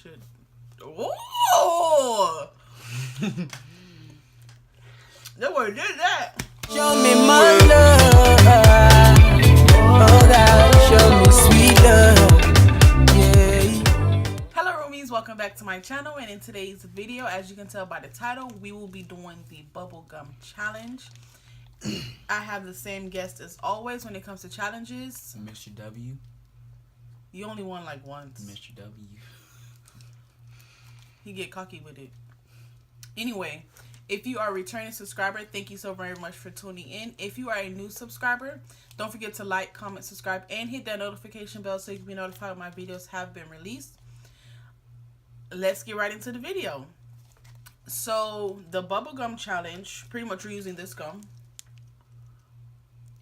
shit. Oh! That word did that. Show me my love. Oh God, show me sweet love. Yeah. Hello roomies, welcome back to my channel, and in today's video, as you can tell by the title, we will be doing the bubblegum challenge. I have the same guest as always when it comes to challenges. Mr. W. You only won like once. Mr. W. He get cocky with it. Anyway, if you are a returning subscriber, thank you so very much for tuning in. If you are a new subscriber, don't forget to like, comment, subscribe, and hit that notification bell so you can be notified when my videos have been released. Let's get right into the video. So, the bubblegum challenge, pretty much we're using this gum.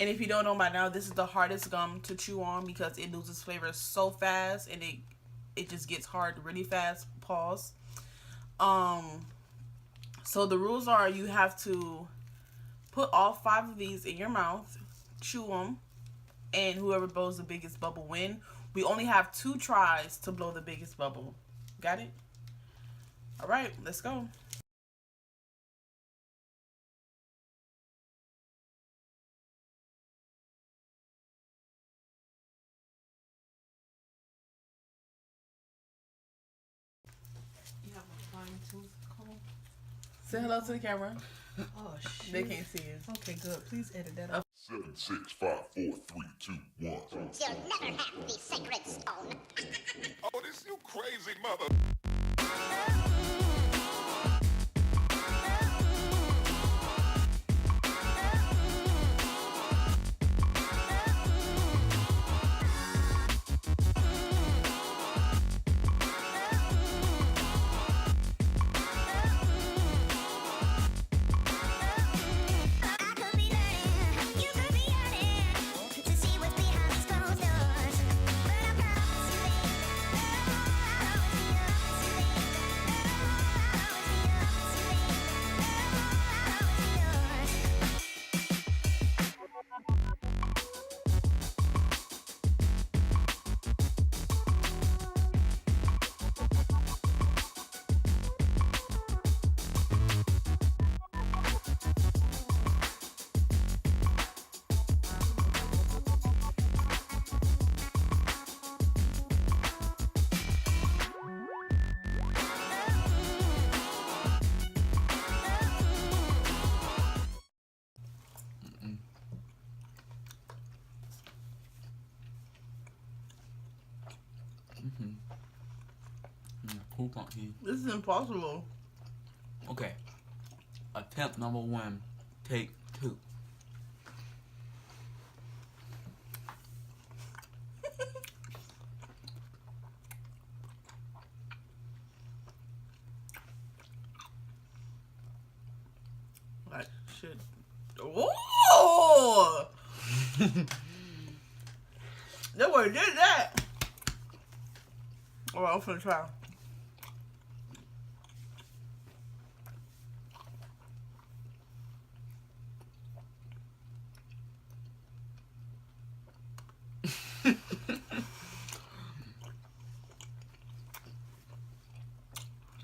And if you don't know by now, this is the hardest gum to chew on because it loses flavor so fast and it just gets hard really fast. Pause. So the rules are you have to put all 5 of these in your mouth, chew them, and whoever blows the biggest bubble win. We only have 2 tries to blow the biggest bubble. Got it? All right, let's go. You have a fine tooth comb. Say hello to the camera. Oh shit. They can't see you. Okay, good. Please edit that out. 7, 6, 5, 4, 3, 2, 1. You'll never have the sacred stone. Oh, this you crazy mother. I could be learning, you could be yearning to see what's behind these closed doors. But I promise you, Who can't hear? This is impossible. Okay. Attempt number 1. Take 2. Like shit. Oh! That word did that. Alright, I'm finna try.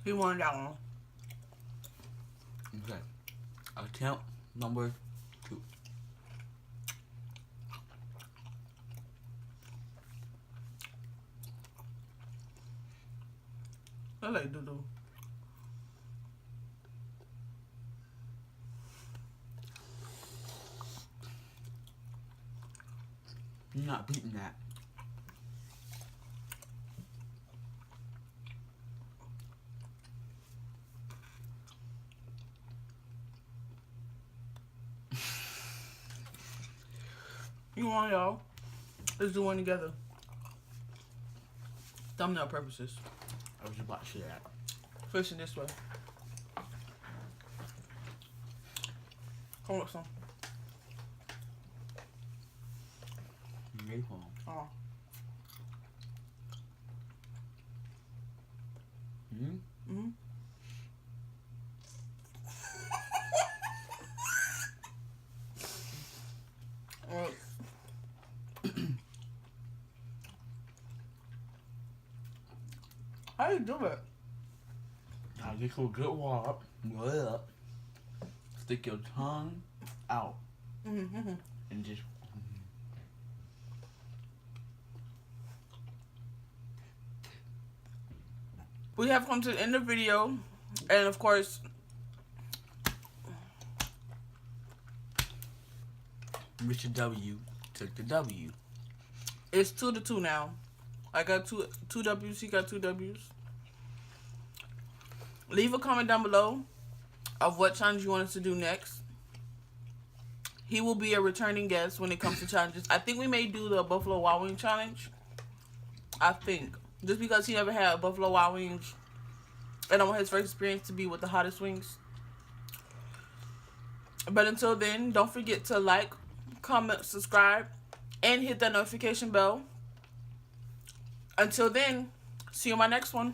He won that one. Okay. Attempt number 2. I like doo-doo. You're not beating that. You want y'all? Let's do one together. Thumbnail purposes. I was about to say that. Facing this way. Come with some. You ready for 'em? Oh. Mm-hmm. How you you do it? Now get you a good wallop, roll it up, stick your tongue out, Mm-hmm. and just. We have come to the end of the video, and of course, Mr. W took the W. it's 2-2 now. I got two W's. He got 2 W's. Leave a comment down below of what challenge you want us to do next. He will be a returning guest when it comes to challenges. I think we may do the Buffalo Wild Wings challenge. I think. Just because he never had Buffalo Wild Wings, and I want his first experience to be with the hottest wings. But until then, don't forget to like, comment, subscribe, and hit that notification bell. Until then, see you in my next one.